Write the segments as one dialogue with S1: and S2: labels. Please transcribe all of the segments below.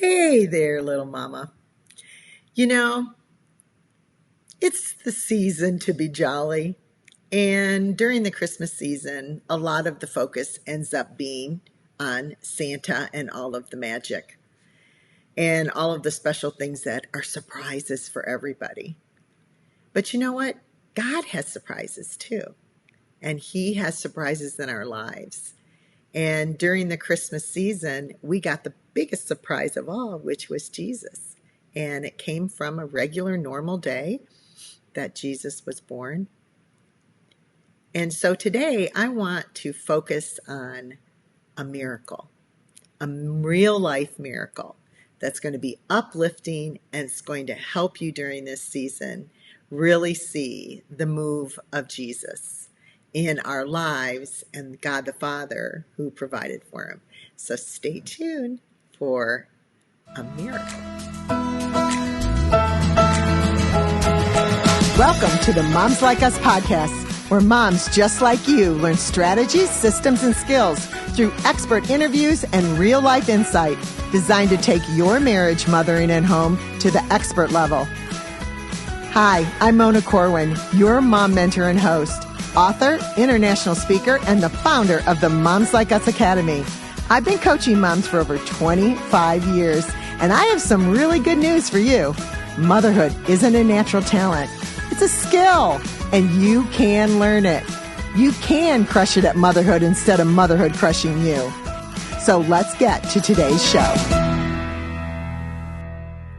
S1: Hey there, little mama. You know, it's the season to be jolly. And during the Christmas season, a lot of the focus ends up being on Santa and all of the magic and all of the special things that are surprises for everybody. But you know what? God has surprises too. And He has surprises in our lives. And during the Christmas season, we got the biggest surprise of all, which was Jesus. And it came from a regular, normal day that Jesus was born. And so today I want to focus on a miracle, a real life miracle that's going to be uplifting and it's going to help you during this season really see the move of Jesus in our lives and God the Father who provided for him. So stay tuned for a miracle. Welcome to the Moms Like Us podcast, where moms just like you learn strategies, systems, and skills through expert interviews and real-life insight designed to take your marriage, mothering, and home to the expert level. Hi, I'm Mona Corwin, your mom mentor and host, author, international speaker, and the founder of the Moms Like Us Academy. I've been coaching moms for over 25 years, and I have some really good news for you. Motherhood isn't a natural talent. It's a skill, and you can learn it. You can crush it at motherhood instead of motherhood crushing you. So let's get to today's show.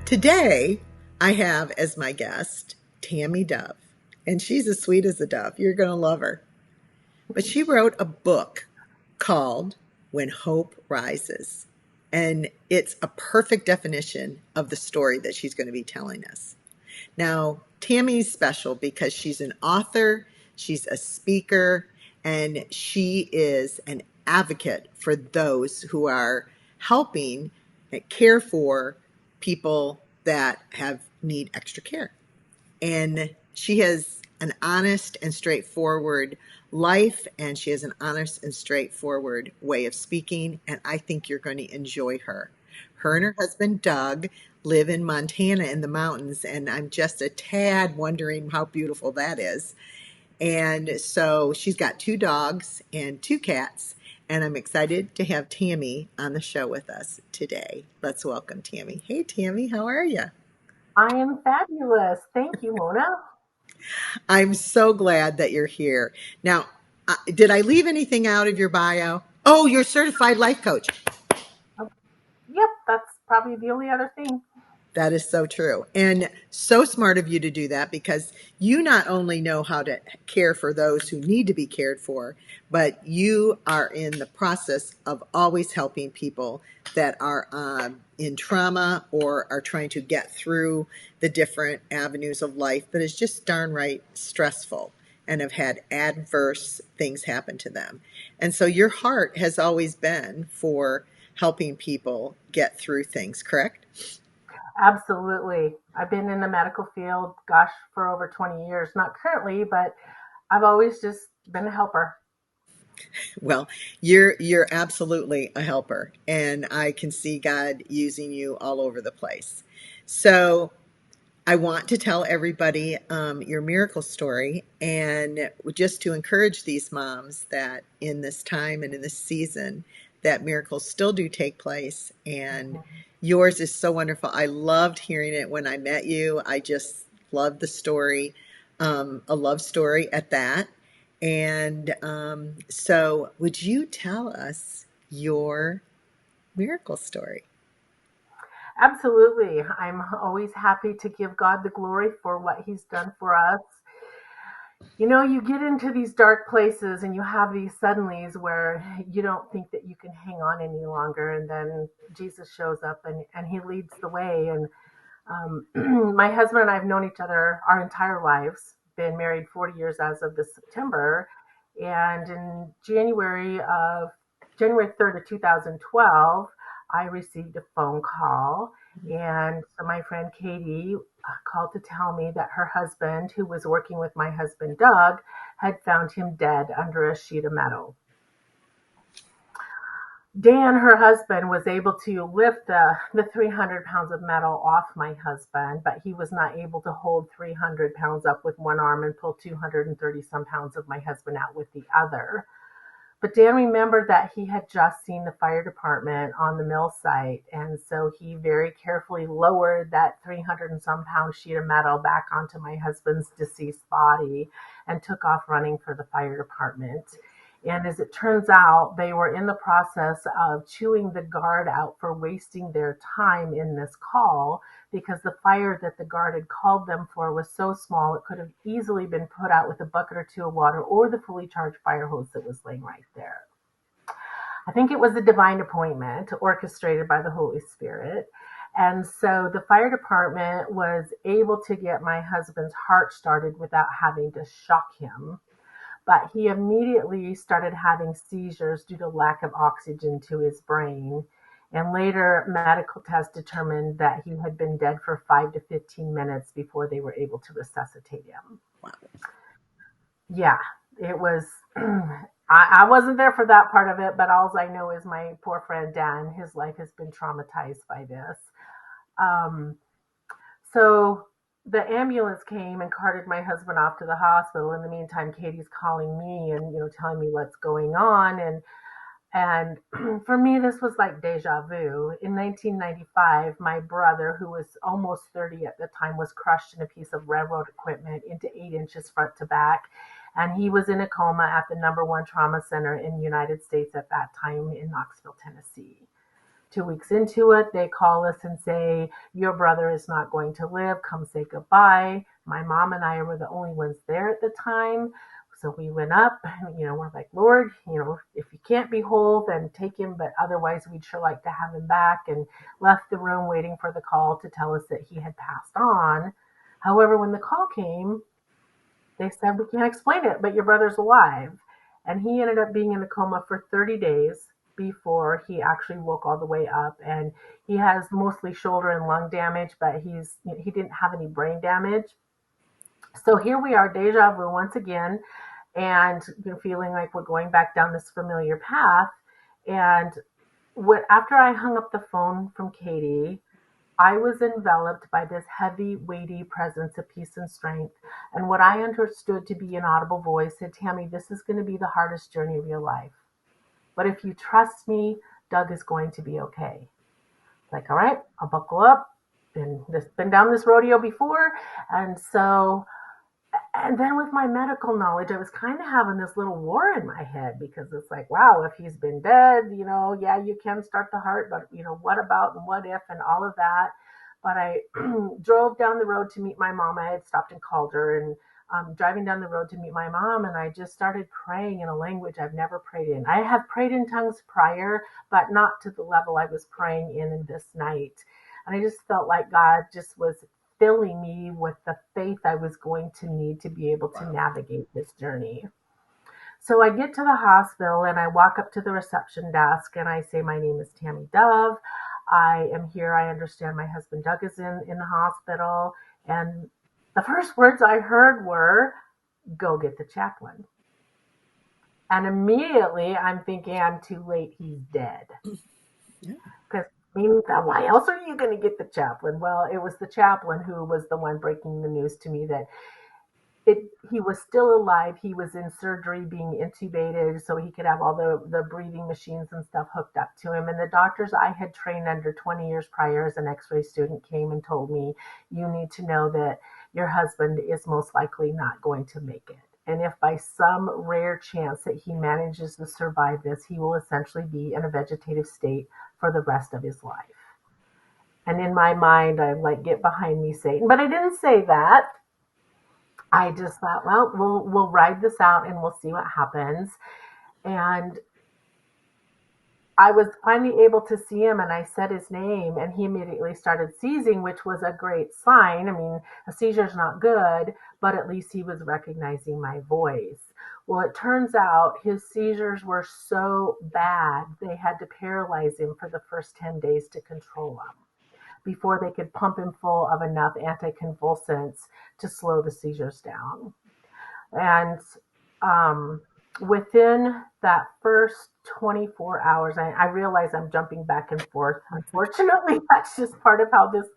S1: Today, I have as my guest, Tammy Dove, and she's as sweet as a dove. You're going to love her. But she wrote a book called When Hope Rises, and it's a perfect definition of the story that she's going to be telling us. Now, Tammy's special because she's an author, she's a speaker, and she is an advocate for those who are helping care for people that need extra care. And she has an honest and straightforward life, and she has an honest and straightforward way of speaking, and I think you're going to enjoy her. Her and her husband, Doug, live in Montana in the mountains, and I'm just a tad wondering how beautiful that is. And so she's got 2 dogs and 2 cats, and I'm excited to have Tammy on the show with us today. Let's welcome Tammy. Hey, Tammy, how are you?
S2: I am fabulous. Thank you, Mona.
S1: I'm so glad that you're here. Now, did I leave anything out of your bio? Oh, you're a certified life coach.
S2: Yep, that's probably the only other thing.
S1: That is so true. And so smart of you to do that because you not only know how to care for those who need to be cared for, but you are in the process of always helping people that are in trauma or are trying to get through the different avenues of life, but it's just darn right stressful and have had adverse things happen to them. And so your heart has always been for helping people get through things, correct?
S2: Absolutely. I've been in the medical field, for over 20 years. Not currently, but I've always just been a helper.
S1: Well, you're absolutely a helper, and I can see God using you all over the place. So I want to tell everybody your miracle story, and just to encourage these moms that in this time and in this season, that miracles still do take place, and yours is so wonderful. I loved hearing it when I met you. I just loved the story, a love story at that. And so would you tell us your miracle story?
S2: Absolutely. I'm always happy to give God the glory for what He's done for us. You know, you get into these dark places and you have these suddenlies where you don't think that you can hang on any longer. And then Jesus shows up and He leads the way. And my husband and I have known each other our entire lives, been married 40 years as of this September. And in January 3rd of 2012, I received a phone call. And so my friend Katie called to tell me that her husband, who was working with my husband Doug, had found him dead under a sheet of metal. Dan, her husband, was able to lift the 300 pounds of metal off my husband, but he was not able to hold 300 pounds up with one arm and pull 230 some pounds of my husband out with the other. But Dan remembered that he had just seen the fire department on the mill site, and so he very carefully lowered that 300 and some pound sheet of metal back onto my husband's deceased body and took off running for the fire department. And as it turns out, they were in the process of chewing the guard out for wasting their time in this call because the fire that the guard had called them for was so small it could have easily been put out with a bucket or two of water or the fully charged fire hose that was laying right there. I think it was a divine appointment orchestrated by the Holy Spirit. And so the fire department was able to get my husband's heart started without having to shock him. But he immediately started having seizures due to lack of oxygen to his brain. And later, medical tests determined that he had been dead for 5 to 15 minutes before they were able to resuscitate him.
S1: Wow.
S2: Yeah, it was. I wasn't there for that part of it, but all I know is my poor friend Dan, his life has been traumatized by this. Um, So the ambulance came and carted my husband off to the hospital. In the meantime, Katie's calling me and telling me what's going on. And for me, this was like deja vu. In 1995, my brother, who was almost 30 at the time, was crushed in a piece of railroad equipment into 8 inches front to back. And he was in a coma at the #1 trauma center in the United States at that time in Knoxville, Tennessee. 2 weeks into it, they call us and say, your brother is not going to live. Come say goodbye. My mom and I were the only ones there at the time. So we went up, and, we're like, Lord, if you can't be whole, then take him. But otherwise, we'd sure like to have him back, and left the room waiting for the call to tell us that he had passed on. However, when the call came, they said, we can't explain it, but your brother's alive. And he ended up being in a coma for 30 days before he actually woke all the way up. And he has mostly shoulder and lung damage, but he didn't have any brain damage. So here we are, deja vu once again, and feeling like we're going back down this familiar path. And after I hung up the phone from Katie, I was enveloped by this heavy, weighty presence of peace and strength. And what I understood to be an audible voice said, Tammy, this is going to be the hardest journey of your life. But if you trust me, Doug is going to be okay. Like, all right, I'll buckle up. Been down this rodeo before. And then with my medical knowledge, I was kind of having this little war in my head because it's like, wow, if he's been dead, yeah, you can start the heart, but what about and what if and all of that. But I drove down the road to meet my mom. I had stopped and called her, and driving down the road to meet my mom, and I just started praying in a language I've never prayed in. I have prayed in tongues prior, but not to the level I was praying in this night. And I just felt like God just was filling me with the faith I was going to need to be able to navigate this journey. So I get to the hospital and I walk up to the reception desk and I say, my name is Tammy Dove. I am here. I understand my husband Doug is in the hospital. And the first words I heard were, go get the chaplain. And immediately I'm thinking, I'm too late. He's dead. Because why else are you going to get the chaplain? Well, it was the chaplain who was the one breaking the news to me that he was still alive. He was in surgery being intubated so he could have all the breathing machines and stuff hooked up to him. And the doctors I had trained under 20 years prior as an x-ray student came and told me, you need to know that your husband is most likely not going to make it. And if by some rare chance that he manages to survive this, he will essentially be in a vegetative state for the rest of his life. And in my mind, I'm like, get behind me, Satan. But I didn't say that. I just thought, well, we'll ride this out and we'll see what happens. And I was finally able to see him, and I said his name, and he immediately started seizing, which was a great sign. I mean, a seizure is not good, but at least he was recognizing my voice. Well, it turns out his seizures were so bad, they had to paralyze him for the first 10 days to control him before they could pump him full of enough anticonvulsants to slow the seizures down. And within that first 24 hours, I realize I'm jumping back and forth. Unfortunately, that's just part of how this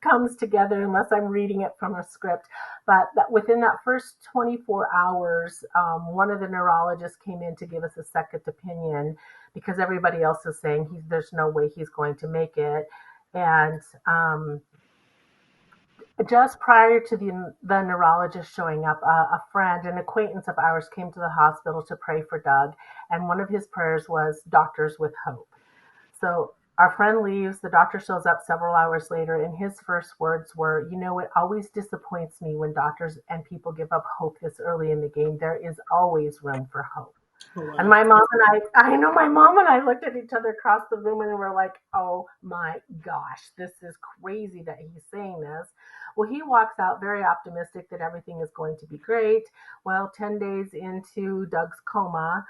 S2: comes together, unless I'm reading it from a script. But that within that first 24 hours, one of the neurologists came in to give us a second opinion because everybody else is saying there's no way he's going to make it. And just prior to the neurologist showing up, a friend, an acquaintance of ours, came to the hospital to pray for Doug, and one of his prayers was doctors with hope. So our friend leaves, the doctor shows up several hours later, and his first words were, it always disappoints me when doctors and people give up hope this early in the game. There is always room for hope.
S1: Oh,
S2: And
S1: wow.
S2: my mom and I know my mom and I looked at each other across the room and we're like, oh my gosh, this is crazy that he's saying this. Well, he walks out very optimistic that everything is going to be great. Well, 10 days into Doug's coma,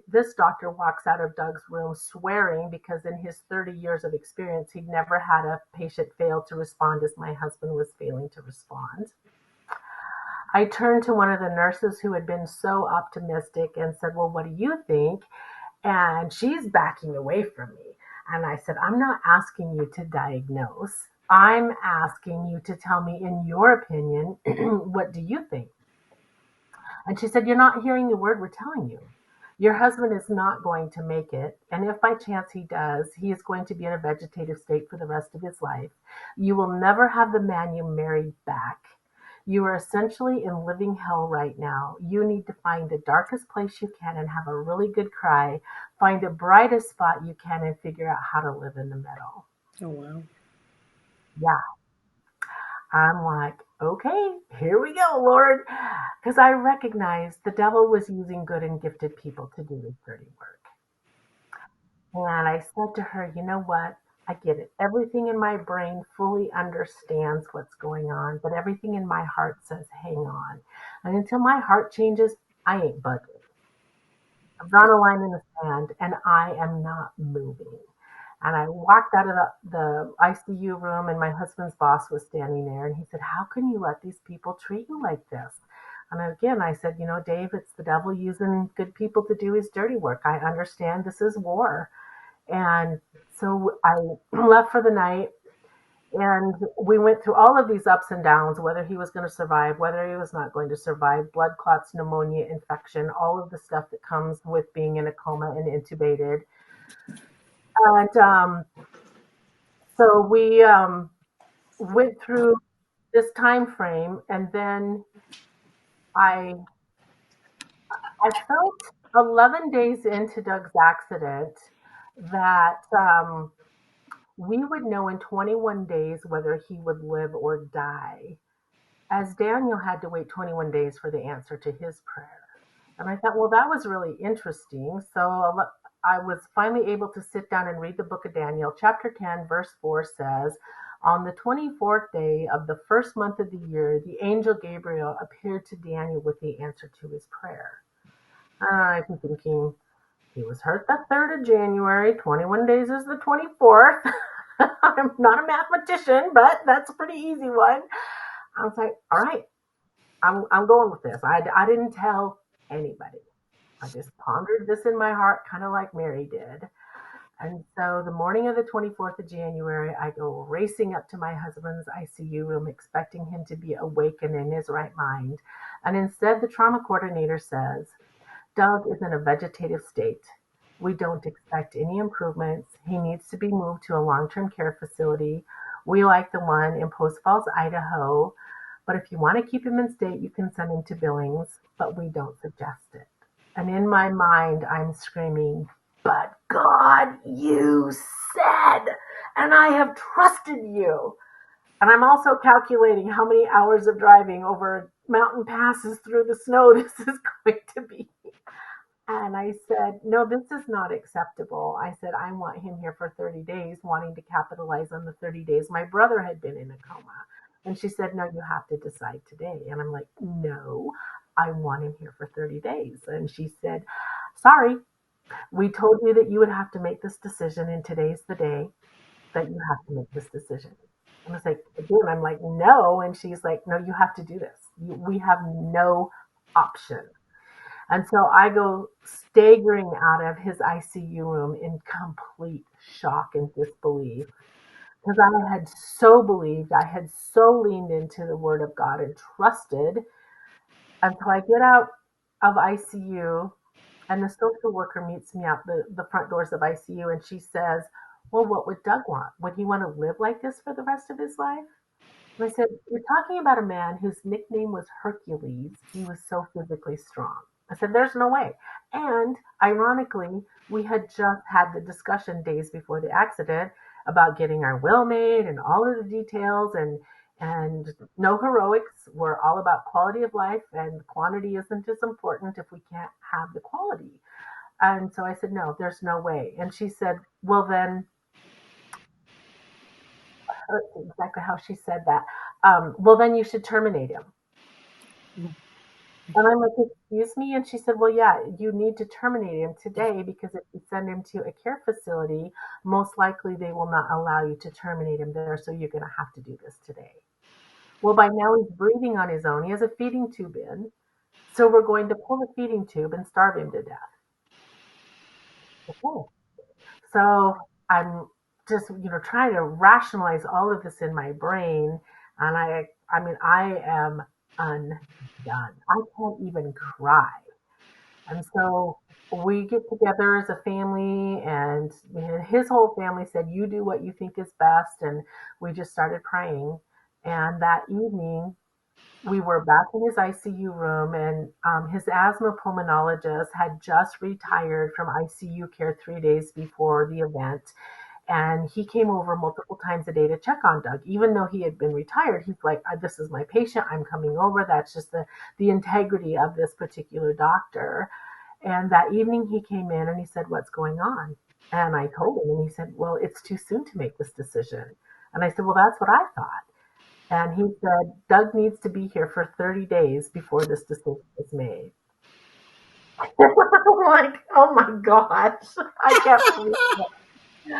S2: this doctor walks out of Doug's room swearing because in his 30 years of experience, he'd never had a patient fail to respond as my husband was failing to respond. I turned to one of the nurses who had been so optimistic and said, well, what do you think? And she's backing away from me. And I said, I'm not asking you to diagnose. I'm asking you to tell me, in your opinion, what do you think? And she said, you're not hearing the word we're telling you. Your husband is not going to make it. And if by chance he does, he is going to be in a vegetative state for the rest of his life. You will never have the man you married back. You are essentially in living hell right now. You need to find the darkest place you can and have a really good cry. Find the brightest spot you can and figure out how to live in the middle.
S1: Oh, wow.
S2: Yeah. I'm like, okay, here we go, Lord. Because I recognized the devil was using good and gifted people to do his dirty work. And I said to her, you know what? I get it. Everything in my brain fully understands what's going on, but everything in my heart says, hang on. And until my heart changes, I ain't budging. I've drawn a line in the sand and I am not moving. And I walked out of the ICU room, and my husband's boss was standing there. And he said, how can you let these people treat you like this? And again, I said, Dave, it's the devil using good people to do his dirty work. I understand this is war. And so I left for the night. And we went through all of these ups and downs, whether he was going to survive, whether he was not going to survive, blood clots, pneumonia, infection, all of the stuff that comes with being in a coma and intubated. And so we went through this time frame, and then I I felt 11 days into Doug's accident that we would know in 21 days whether he would live or die, as Daniel had to wait 21 days for the answer to his prayer. And I thought, well, that was really interesting. So I was finally able to sit down and read the book of Daniel. Chapter 10, verse 4 says, on the 24th day of the first month of the year, the angel Gabriel appeared to Daniel with the answer to his prayer. I've been thinking, he was hurt the 3rd of January. 21 days is the 24th. I'm not a mathematician, but that's a pretty easy one. I was like, all right, I'm going with this. I didn't tell anybody. I just pondered this in my heart, kind of like Mary did. And so the morning of the 24th of January, I go racing up to my husband's ICU room, expecting him to be awake and in his right mind. And instead, the trauma coordinator says, Doug is in a vegetative state. We don't expect any improvements. He needs to be moved to a long-term care facility. We like the one in Post Falls, Idaho. But if you want to keep him in state, you can send him to Billings, but we don't suggest it. And in my mind, I'm screaming, but God, you said, and I have trusted you. And I'm also calculating how many hours of driving over mountain passes through the snow this is going to be. And I said, no, this is not acceptable. I said, I want him here for 30 days, wanting to capitalize on the 30 days my brother had been in a coma. And she said, no, you have to decide today. And I'm like, no, I want him here for 30 days. And she said, sorry, we told you that you would have to make this decision, and today's the day that you have to make this decision. And I was like, again, I'm like, no. And she's like, no, you have to do this. We have no option. And so I go staggering out of his ICU room in complete shock and disbelief because I had so believed, I had so leaned into the word of God and trusted until I get out of ICU and the social worker meets me out the front doors of ICU and she says, well, what would Doug want? Would he want to live like this for the rest of his life? And I said, you're talking about a man whose nickname was Hercules. He was so physically strong. I said, there's no way. And ironically, we had just had the discussion days before the accident about getting our will made and all of the details and no heroics. We're all about quality of life and quantity isn't as important if we can't have the quality. And so I said, no, there's no way. And she said, well, then, exactly how she said that. Well, then you should terminate him. And I'm like, excuse me? And she said, well, yeah, you need to terminate him today because if you send him to a care facility, most likely they will not allow you to terminate him there. So you're going to have to do this today. Well, by now he's breathing on his own. He has a feeding tube in. So we're going to pull the feeding tube and starve him to death. Okay. So I'm just, trying to rationalize all of this in my brain. And I mean, I am undone. I can't even cry. And so we get together as a family, and his whole family said, you do what you think is best. And we just started praying. And that evening, we were back in his ICU room, and his asthma pulmonologist had just retired from ICU care 3 days before the event. And he came over multiple times a day to check on Doug. Even though he had been retired, he's like, this is my patient. I'm coming over. That's just the integrity of this particular doctor. And that evening he came in and he said, what's going on? And I told him, and he said, well, it's too soon to make this decision. And I said, well, that's what I thought. And he said, Doug needs to be here for 30 days before this decision is made. I'm like, oh my gosh, I can't believe it. And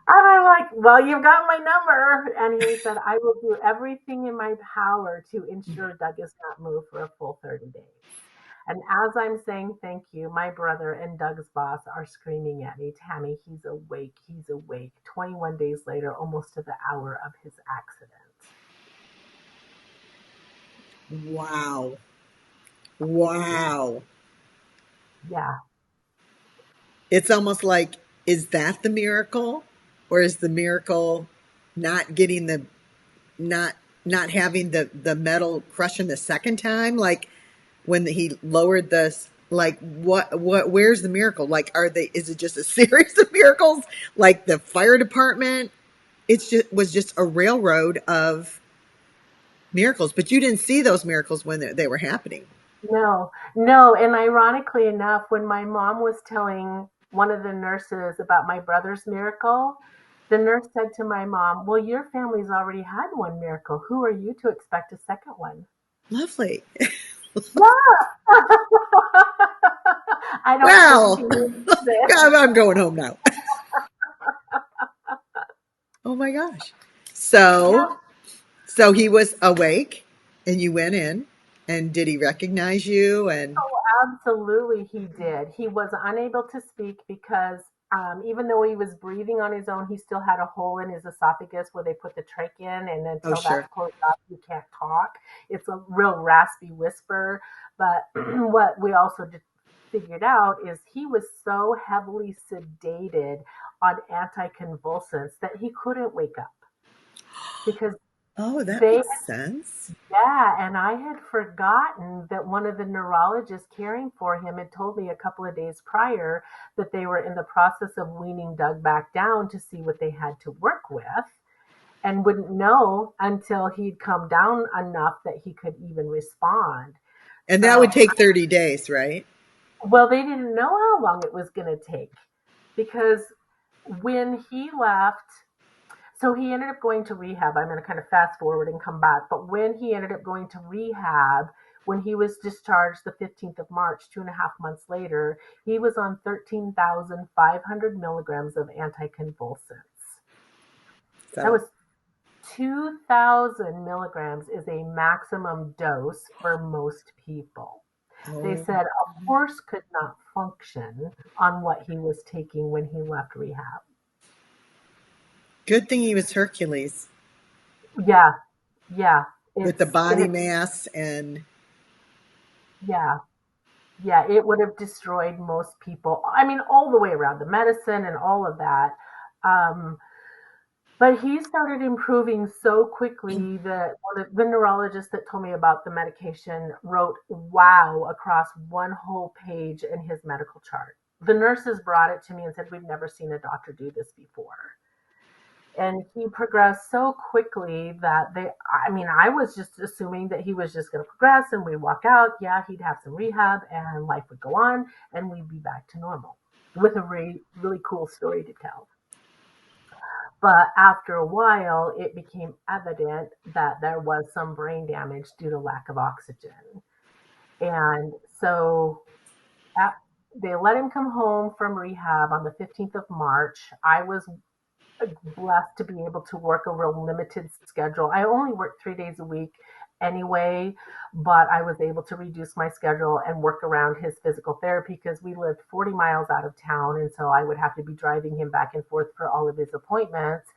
S2: I'm like, well, you've got my number. And he said, I will do everything in my power to ensure Doug is not moved for a full 30 days. And as I'm saying thank you, my brother and Doug's boss are screaming at me, Tammy, he's awake, he's awake. 21 days later, almost to the hour of his accident.
S1: Wow. Wow.
S2: Yeah.
S1: It's almost like, is that the miracle? Or is the miracle not getting the not not having the metal crushing the second time? Like when he lowered the, like what where's the miracle? Like are they, is it just a series of miracles? Like the fire department? It's just was just a railroad of miracles, but you didn't see those miracles when they were happening.
S2: No, no. And ironically enough, when my mom was telling one of the nurses about my brother's miracle, the nurse said to my mom, well, your family's already had one miracle. Who are you to expect a second one?
S1: Lovely.
S2: Yeah. I don't think
S1: Well,
S2: she knew this.
S1: I'm going home now. Oh my gosh. So,
S2: Yeah.
S1: so he was awake and you went in, and did he recognize you? And
S2: Oh, absolutely, he did. He was unable to speak because even though he was breathing on his own, he still had a hole in his esophagus where they put the trach in, and
S1: oh
S2: until that's
S1: sure.
S2: closed off, you can't talk. It's a real raspy whisper. But what we also figured out is he was so heavily sedated on anticonvulsants that he couldn't wake up because
S1: Oh, that
S2: they
S1: makes sense.
S2: yeah, and I had forgotten that one of the neurologists caring for him had told me a couple of days prior that they were in the process of weaning Doug back down to see what they had to work with and wouldn't know until he'd come down enough that he could even respond.
S1: And that would
S2: So,
S1: take 30 days, right?
S2: well, they didn't know how long it was going to take because when he left, so he ended up going to rehab. I'm going to kind of fast forward and come back. But when he ended up going to rehab, when he was discharged the 15th of March, 2.5 months later, he was on 13,500 milligrams of anticonvulsants. That
S1: So,
S2: was 2,000 milligrams is a maximum dose for most people. They
S1: Oh,
S2: said a horse could not function on what he was taking when he left rehab.
S1: good thing he was Hercules
S2: Yeah, yeah,
S1: with the
S2: and
S1: body
S2: it's
S1: mass and
S2: yeah, yeah, it would have destroyed most people. I mean, all the way around the medicine and all of that. Um, but he started improving so quickly that one of the neurologist that told me about the medication wrote "wow" across one whole page in his medical chart. The nurses brought it to me and said, "We've never seen a doctor do this before." And he progressed so quickly that I mean, I was just assuming that he was just going to progress and we'd walk out. Yeah, he'd have some rehab and life would go on and we'd be back to normal with a really cool story to tell. But after a while, it became evident that there was some brain damage due to lack of oxygen. And so at, they let him come home from rehab on the 15th of March. I was blessed to be able to work a real limited schedule. I only worked 3 days a week anyway, but I was able to reduce my schedule and work around his physical therapy because we lived 40 miles out of town. And so I would have to be driving him back and forth for all of his appointments.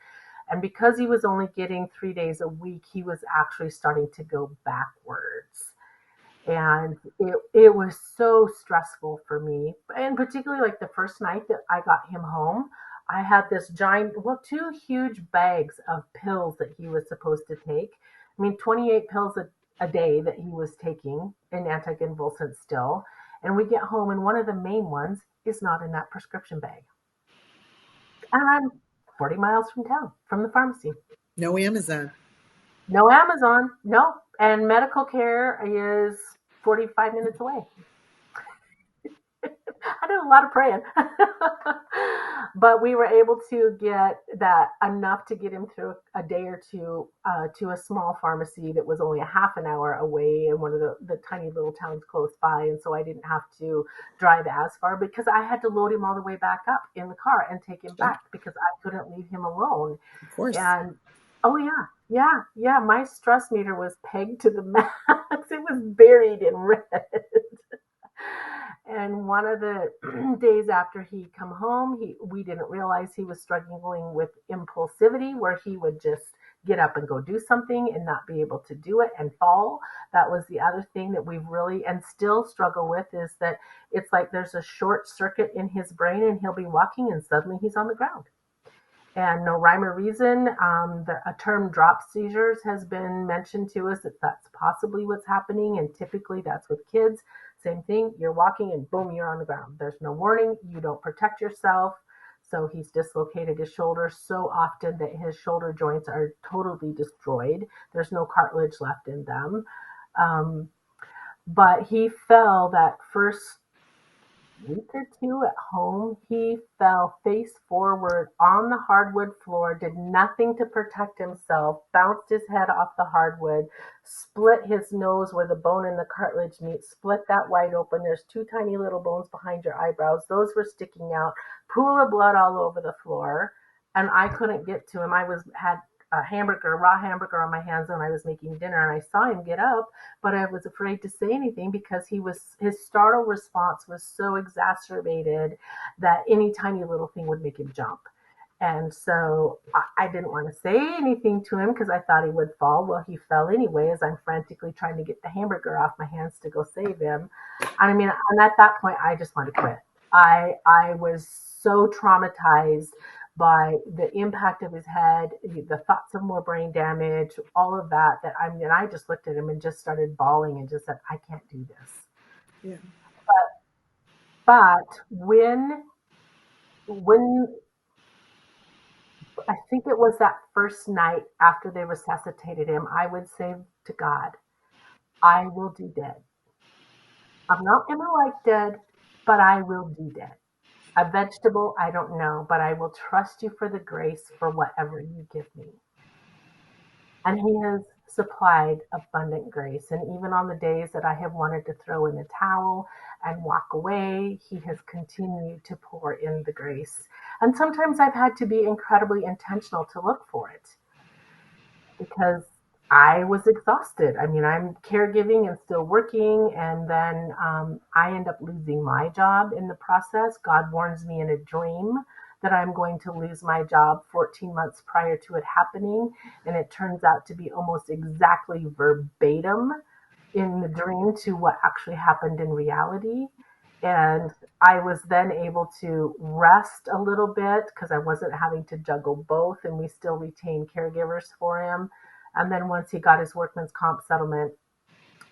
S2: And because he was only getting 3 days a week, he was actually starting to go backwards. And it was so stressful for me, and particularly like the first night that I got him home, I had this giant, well, two huge bags of pills that he was supposed to take. I mean, 28 pills a day that he was taking in anticonvulsants still. And we get home and one of the main ones is not in that prescription bag, and I'm 40 miles from town from the pharmacy.
S1: no Amazon.
S2: No Amazon, no, and medical care is 45 minutes away. I did a lot of praying, but we were able to get that enough to get him through a day or two to a small pharmacy that was only a half an hour away in one of the tiny little towns close by. And so I didn't have to drive as far because I had to load him all the way back up in the car and take him
S1: Sure,
S2: back because I couldn't leave him alone.
S1: of course.
S2: And oh yeah, yeah, yeah, my stress meter was pegged to the max. It was buried in red. And one of the days after he come home, we didn't realize he was struggling with impulsivity, where he would just get up and go do something and not be able to do it and fall. That was the other thing that we've really and still struggle with, is that it's like there's a short circuit in his brain and he'll be walking and suddenly he's on the ground and no rhyme or reason. A term drop seizures has been mentioned to us that that's possibly what's happening, and typically that's with kids. Same thing, you're walking and boom, you're on the ground. There's no warning, you don't protect yourself. So he's dislocated his shoulder so often that his shoulder joints are totally destroyed. There's no cartilage left in them. Um, but he fell that first week or two at home, he fell face forward on the hardwood floor, did nothing to protect himself, bounced his head off the hardwood, split his nose where the bone and the cartilage meet, split that wide open. There's two tiny little bones behind your eyebrows. Those were sticking out, pool of blood all over the floor. And I couldn't get to him. Had a hamburger, raw hamburger on my hands when I was making dinner, and I saw him get up, but I was afraid to say anything because his startle response was so exacerbated that any tiny little thing would make him jump. And so I didn't want to say anything to him because I thought he would fall. Well, he fell anyway as I'm frantically trying to get the hamburger off my hands to go save him. And I mean, and at that point, I just wanted to quit. I was so traumatized by the impact of his head, the thoughts of more brain damage, all of that. I just looked at him and just started bawling and just said, I can't do this.
S1: Yeah.
S2: But when I think it was that first night after they resuscitated him, I would say to God, I will do dead. I'm not going to like dead, but I will do dead. A vegetable, I don't know, but I will trust you for the grace for whatever you give me. And he has supplied abundant grace. And even on the days that I have wanted to throw in the towel and walk away, he has continued to pour in the grace. And sometimes I've had to be incredibly intentional to look for it because I was exhausted. I mean, I'm caregiving and still working, and then I end up losing my job in the process. God warns me in a dream that I'm going to lose my job 14 months prior to it happening, and it turns out to be almost exactly verbatim in the dream to what actually happened in reality. And I was then able to rest a little bit because I wasn't having to juggle both, and we still retained caregivers for him. And then once he got his workman's comp settlement,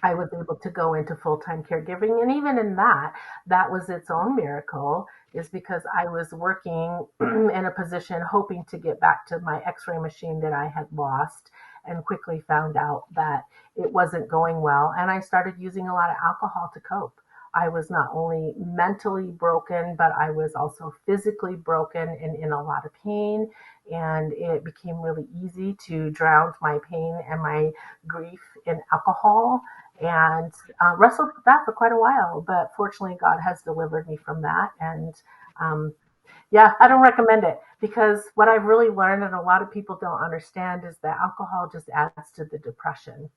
S2: I was able to go into full-time caregiving. And even in that, that was its own miracle, is because I was working in a position hoping to get back to my x-ray machine that I had lost, and quickly found out that it wasn't going well. And I started using a lot of alcohol to cope. I was not only mentally broken, but I was also physically broken and in a lot of pain. And it became really easy to drown my pain and my grief in alcohol, and wrestled with that for quite a while. But fortunately, God has delivered me from that. And um, yeah, I don't recommend it, because what I've really learned, and a lot of people don't understand, is that alcohol just adds to the depression.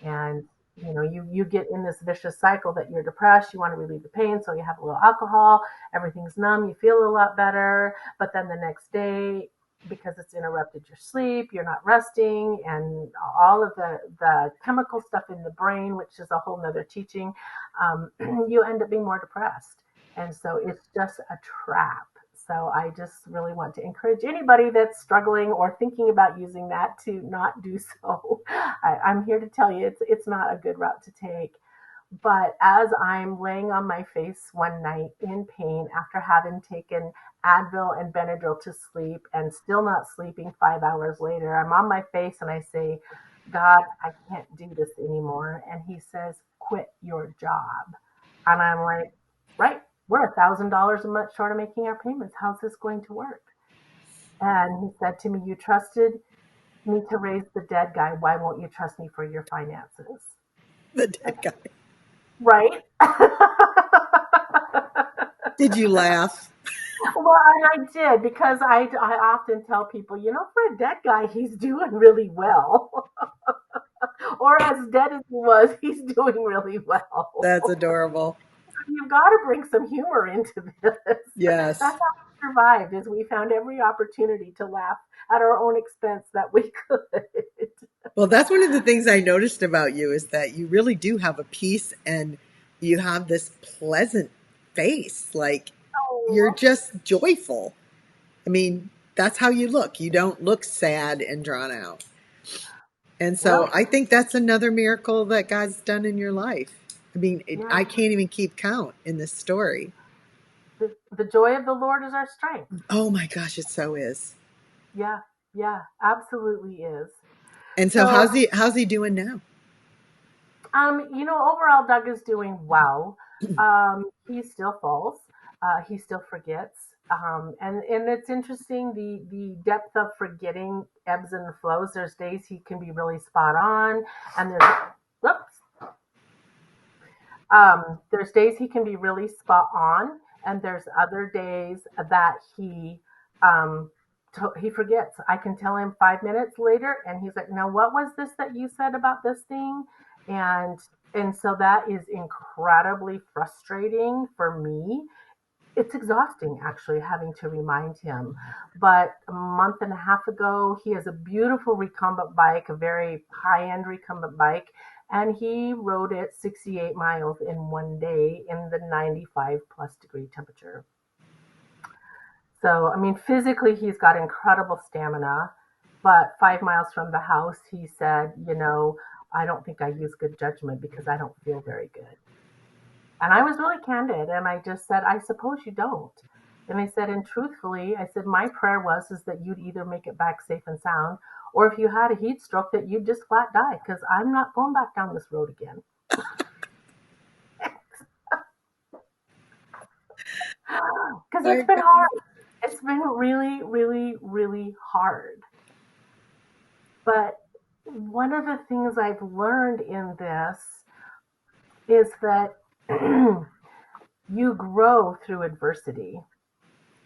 S2: And you get in this vicious cycle that you're depressed, you want to relieve the pain, so you have a little alcohol, everything's numb, you feel a lot better, but then the next day, because it's interrupted your sleep, you're not resting, and all of the chemical stuff in the brain, which is a whole nother teaching, you end up being more depressed. And so it's just a trap. So I just really want to encourage anybody that's struggling or thinking about using that to not do so. I'm here to tell you it's not a good route to take. But as I'm laying on my face one night in pain after having taken Advil and Benadryl to sleep and still not sleeping 5 hours later, I'm on my face and I say, God, I can't do this anymore. And he says, quit your job. And I'm like, right, we're $1,000 a month short of making our payments. How's this going to work? And he said to me, you trusted me to raise the dead guy. Why won't you trust me for your finances?
S1: The dead guy.
S2: Right?
S1: Did you laugh?
S2: Well, and I did, because I often tell people, for a dead guy, he's doing really well. Or as dead as he was, he's doing really well.
S1: That's adorable.
S2: You've got to bring some humor into this. That's
S1: Yes.
S2: how we survived, is we found every opportunity to laugh at our own expense that we could.
S1: Well, that's one of the things I noticed about you is that you really do have a peace and you have this pleasant face. Like you're
S2: Oh,
S1: just joyful. I mean, that's how you look. You don't look sad and drawn out. And so
S2: well,
S1: I think that's another miracle that God's done in your life. I mean,
S2: yeah.
S1: I can't even keep count in this story.
S2: The joy of the Lord is our strength.
S1: Oh my gosh, it so is.
S2: Yeah, yeah, absolutely is.
S1: And so
S2: So,
S1: how's he doing now?
S2: overall, Doug is doing well. He still falls. He still forgets. And it's interesting, the depth of forgetting ebbs and flows. There's days he can be really spot on, and whoops, there's days he can be really spot on, and there's other days that um, he forgets. I can tell him 5 minutes later, and he's like, "Now, what was this that you said about this thing?" And and so that is incredibly frustrating for me. It's exhausting, actually, having to remind him. But a month and a half ago, he has a beautiful recumbent bike, a very high end recumbent bike, and he rode it 68 miles in one day in the 95 plus degree temperature. So, I mean, physically, he's got incredible stamina. But 5 miles from the house, he said, I don't think I use good judgment because I don't feel very good. And I was really candid, and I just said, I suppose you don't. And I said, and truthfully, I said, my prayer is that you'd either make it back safe and sound, or if you had a heat stroke, that you'd just flat die, because I'm not going back down this road again. Because
S1: My
S2: it's been
S1: God.
S2: hard. It's been really, really, really hard. But one of the things I've learned in this is that you grow through adversity.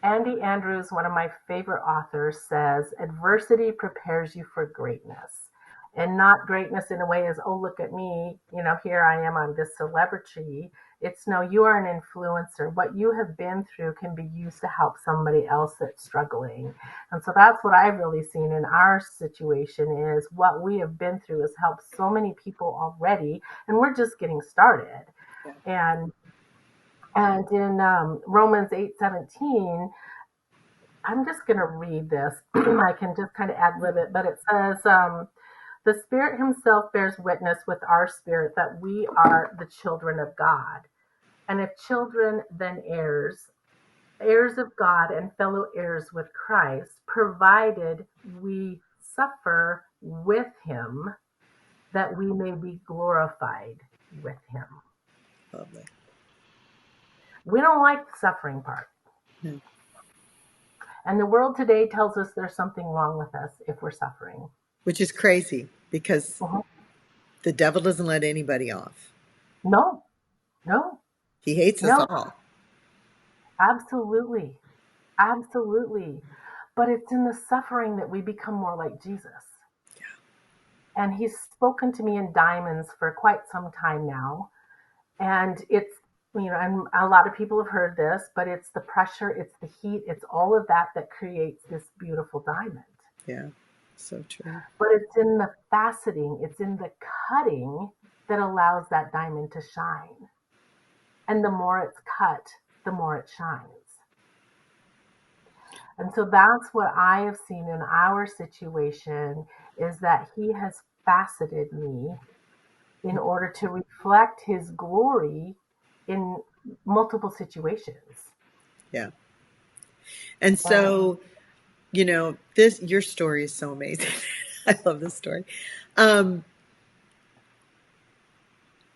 S2: Andy Andrews, one of my favorite authors, says adversity prepares you for greatness. And not greatness in a way as, oh, look at me, here I am, I'm this celebrity. It's no, you are an influencer. What you have been through can be used to help somebody else that's struggling. And so that's what I've really seen in our situation is what we have been through has helped so many people already, and we're just getting started.
S1: Yeah.
S2: And in Romans 8:17, I'm just going to read this. I can just kind of ad lib it, but it says, the Spirit Himself bears witness with our spirit that we are the children of God. And if children, then heirs, heirs of God and fellow heirs with Christ, provided we suffer with Him, that we may be glorified with Him.
S1: Lovely.
S2: We don't like the suffering part.
S1: No.
S2: And the world today tells us there's something wrong with us if we're suffering.
S1: Which is crazy because
S2: Uh-huh.
S1: the devil doesn't let anybody off.
S2: No, no,
S1: He hates us
S2: no,
S1: all.
S2: absolutely. Absolutely. But it's in the suffering that we become more like Jesus. And He's spoken to me in diamonds for quite some time now. And and a lot of people have heard this, but it's the pressure, it's the heat, it's all of that that creates this beautiful diamond.
S1: Yeah. So true.
S2: But it's in the faceting, it's in the cutting that allows that diamond to shine. And the more it's cut, the more it shines. And so that's what I have seen in our situation is that He has faceted me in order to reflect His glory in multiple situations.
S1: Yeah. And
S2: And
S1: so, this your story is so amazing. I love this story. Um,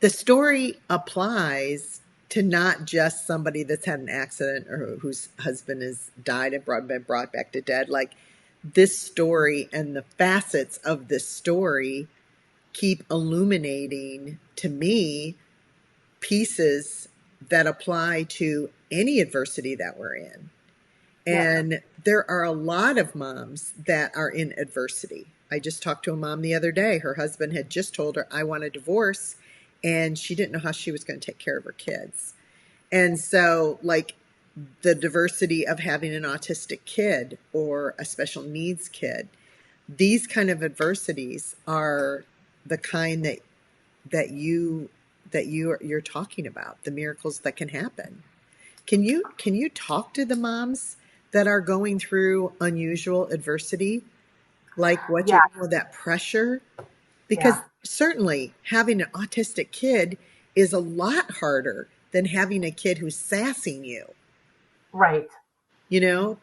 S1: the story applies to not just somebody that's had an accident or whose husband has died and been brought back to dead. Like this story and the facets of this story keep illuminating to me pieces that apply to any adversity that we're in.
S2: yes,
S1: And there are a lot of moms that are in adversity. I just talked to a mom the other day. Her husband had just told her, I want a divorce. And she didn't know how she was going to take care of her kids. And so, like, the diversity of having an autistic kid or a special needs kid, these kind of adversities are the kind that you're talking about, the miracles that can happen. Can you talk to the moms that are going through unusual adversity, like what
S2: yeah,
S1: that pressure? Because
S2: yeah,
S1: certainly having an autistic kid is a lot harder than having a kid who's sassing you.
S2: right.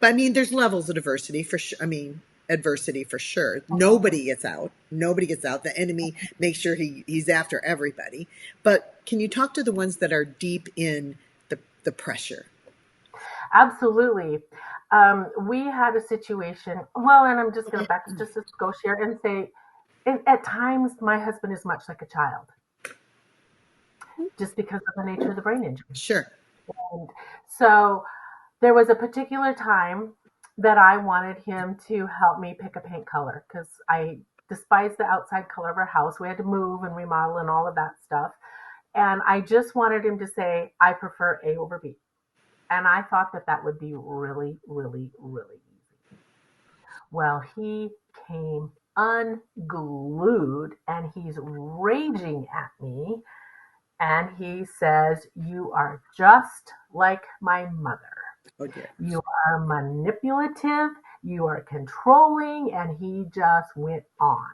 S1: But I mean, there's levels of adversity for sure. I mean, adversity for sure.
S2: Uh-huh.
S1: Nobody gets out. Nobody gets out. The enemy makes sure he's after everybody. But can you talk to the ones that are deep in the pressure?
S2: Absolutely. We had a situation, well, and I'm just going to back just to go share and say, at times, my husband is much like a child, just because of the nature of the brain injury.
S1: Sure.
S2: And so there was a particular time that I wanted him to help me pick a paint color because I despise the outside color of our house. We had to move and remodel and all of that stuff. And I just wanted him to say, I prefer A over B. And I thought that that would be really, really, really easy. Well, he came unglued and he's raging at me. And he says, you are just like my mother.
S1: Oh dear.
S2: You are manipulative, you are controlling, and he just went on.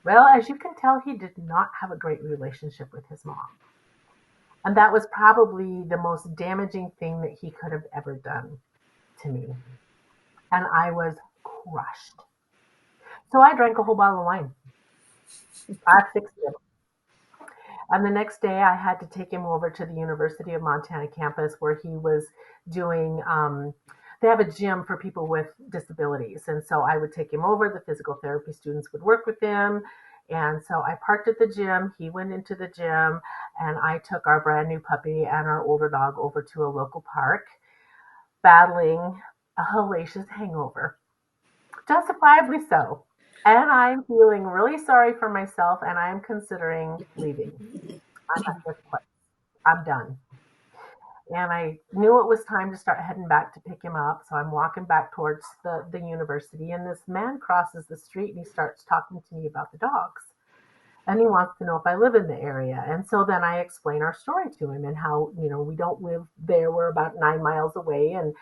S2: Well, as you can tell, he did not have a great relationship with his mom. And that was probably the most damaging thing that he could have ever done to me. And I was crushed. So I drank a whole bottle of wine. I fixed him. And the next day, I had to take him over to the University of Montana campus where he was doing, they have a gym for people with disabilities. And so I would take him over. The physical therapy students would work with him. And so I parked at the gym. He went into the gym. And I took our brand new puppy and our older dog over to a local park, battling a hellacious hangover. Justifiably so. And I'm feeling really sorry for myself, and I'm considering leaving. I'm at this place. I'm done. And I knew it was time to start heading back to pick him up. So I'm walking back towards the university, and this man crosses the street and he starts talking to me about the dogs. And he wants to know if I live in the area. And so then I explain our story to him and how, we don't live there. We're about 9 miles away, and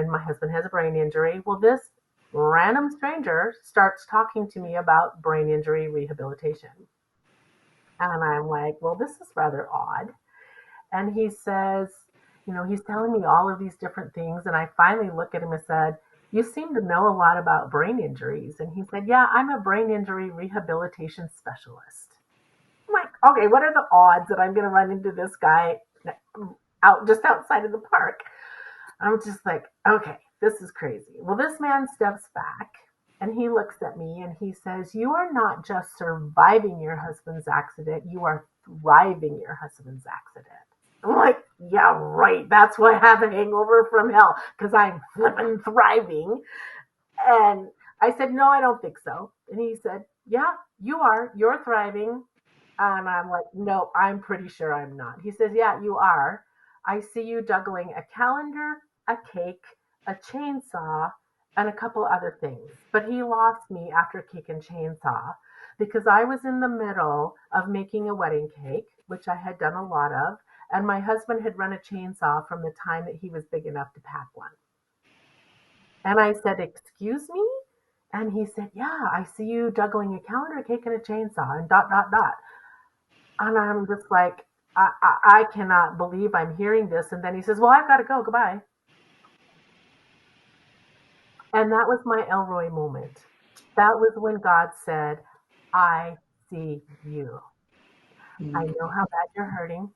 S2: my husband has a brain injury. Well, this random stranger starts talking to me about brain injury rehabilitation. And I'm like, well, this is rather odd. And he says, he's telling me all of these different things. And I finally look at him and said, you seem to know a lot about brain injuries. And he said, yeah, I'm a brain injury rehabilitation specialist. I'm like, okay, what are the odds that I'm going to run into this guy out just outside of the park? I'm just like, okay, this is crazy. Well, this man steps back and he looks at me and he says, you are not just surviving your husband's accident, you are thriving your husband's accident. I'm like, yeah, right. That's why I have a hangover from hell, because I'm flipping thriving. And I said, no, I don't think so. And he said, yeah, you are. You're thriving. And I'm like, no, I'm pretty sure I'm not. He says, yeah, you are. I see you juggling a calendar, a cake, a chainsaw, and a couple other things. But he lost me after cake and chainsaw because I was in the middle of making a wedding cake, which I had done a lot of, and my husband had run a chainsaw from the time that he was big enough to pack one. And I said, excuse me? And he said, yeah, I see you juggling a calendar, cake, and a chainsaw, and dot, dot, dot. And I'm just like, I cannot believe I'm hearing this. And then he says, well, I've got to go. Goodbye. And that was my Elroy moment. That was when God said, I see you. I know how bad you're hurting,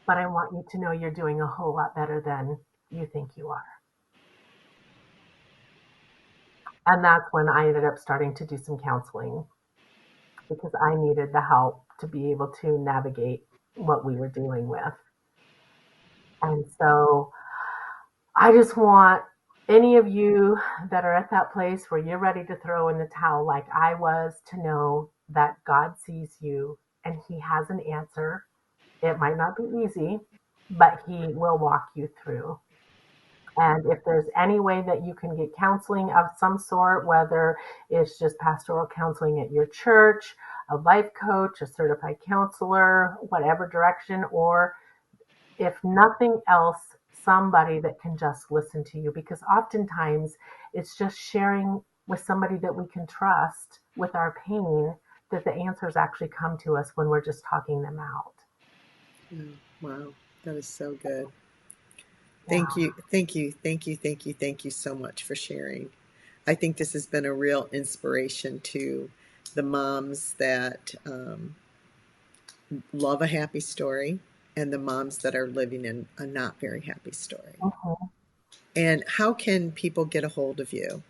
S2: but I want you to know you're doing a whole lot better than you think you are. And that's when I ended up starting to do some counseling because I needed the help to be able to navigate what we were dealing with. And so I just want any of you that are at that place where you're ready to throw in the towel, like I was, to know that God sees you and He has an answer. It might not be easy, but He will walk you through. And if there's any way that you can get counseling of some sort, whether it's just pastoral counseling at your church, a life coach, a certified counselor, whatever direction, or if nothing else, somebody that can just listen to you, because oftentimes it's just sharing with somebody that we can trust with our pain that the answers actually come to us when we're just talking them out.
S1: Oh, wow, that is so good. Thank
S2: Yeah.
S1: you, thank you, thank you, thank you, thank you so much for sharing. I think this has been a real inspiration to the moms that love a happy story and the moms that are living in a not very happy story.
S2: Mhm.
S1: And how can people get a hold of you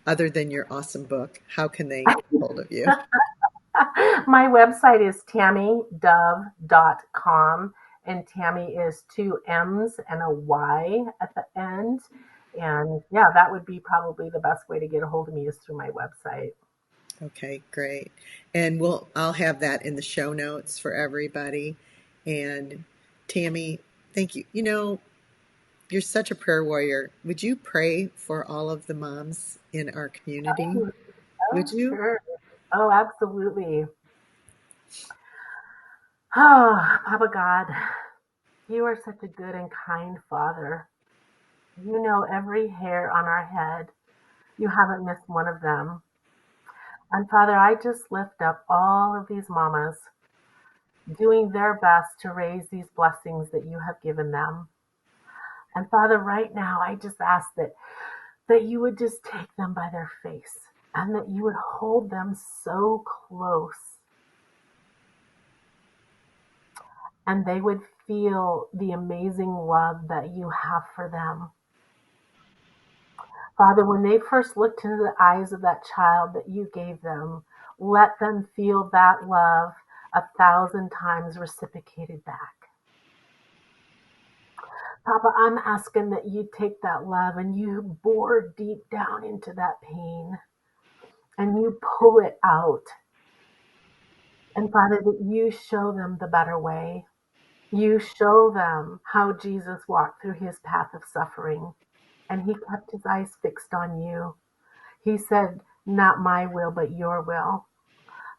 S1: other than your awesome book? How can they get a hold of you?
S2: My website is tammydove.com, and Tammy is two M's and a Y at the end. And yeah, that would be probably the best way to get a hold of me is through my website.
S1: Okay, great. And I'll have that in the show notes for everybody. And Tammy, thank you. You're such a prayer warrior. Would you pray for all of the moms in our community?
S2: Oh,
S1: Would you?
S2: sure. Oh, absolutely. Oh, Papa God, you are such a good and kind Father. You know every hair on our head. You haven't missed one of them. And Father, I just lift up all of these mamas doing their best to raise these blessings that you have given them. And Father, right now, I just ask that you would just take them by their face and that you would hold them so close and they would feel the amazing love that you have for them. Father, when they first looked into the eyes of that child that you gave them, let them feel that love 1,000 times reciprocated back. Papa, I'm asking that you take that love and you bore deep down into that pain and you pull it out. And Father, that you show them the better way. You show them how Jesus walked through his path of suffering, and he kept his eyes fixed on you. He said, not my will, but your will.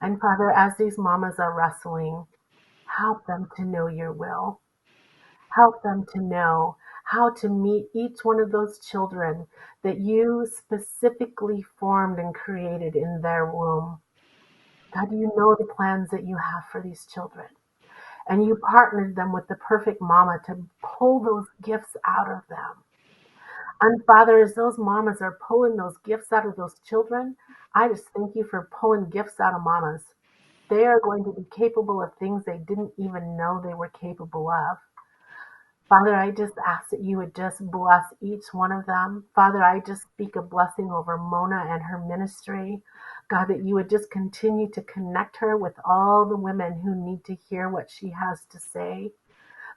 S2: And Father, as these mamas are wrestling, help them to know your will. Help them to know how to meet each one of those children that you specifically formed and created in their womb. God, you know the plans that you have for these children. And you partnered them with the perfect mama to pull those gifts out of them. And Father, as those mamas are pulling those gifts out of those children, I just thank you for pulling gifts out of mamas. They are going to be capable of things they didn't even know they were capable of. Father, I just ask that you would just bless each one of them. Father, I just speak a blessing over Mona and her ministry. God, that you would just continue to connect her with all the women who need to hear what she has to say.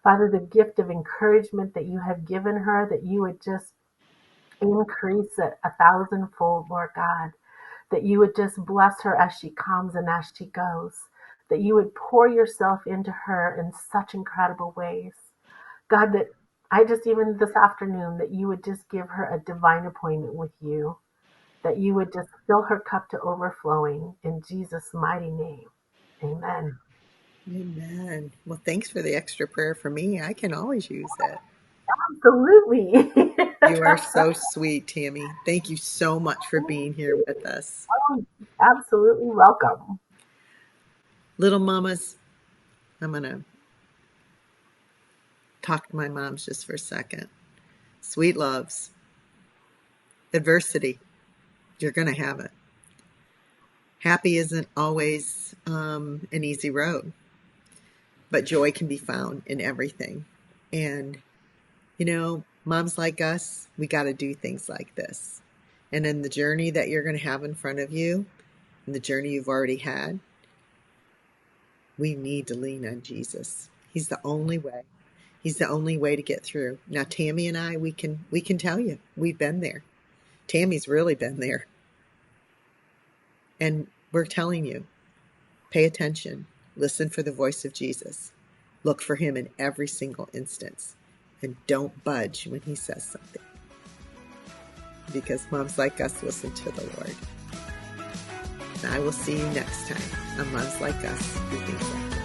S2: Father, the gift of encouragement that you have given her, that you would just increase it 1,000-fold, Lord God. That you would just bless her as she comes and as she goes. That you would pour yourself into her in such incredible ways. God, that I just even this afternoon, that you would just give her a divine appointment with you, that you would just fill her cup to overflowing in Jesus' mighty name. Amen.
S1: Amen. Well, thanks for the extra prayer for me. I can always use it.
S2: Absolutely.
S1: You are so sweet, Tammy. Thank you so much for being here with us.
S2: Absolutely welcome.
S1: Little mamas, I'm going to talk to my moms just for a second. Sweet loves, adversity, you're going to have it. Happy isn't always an easy road, but joy can be found in everything. And, moms like us, we got to do things like this. And in the journey that you're going to have in front of you, and the journey you've already had, we need to lean on Jesus. He's the only way. He's the only way to get through. Now, Tammy and I, we can tell you, we've been there. Tammy's really been there. And we're telling you, pay attention. Listen for the voice of Jesus. Look for him in every single instance. And don't budge when he says something. Because moms like us listen to the Lord. And I will see you next time on Moms Like Us Who Think Like Us.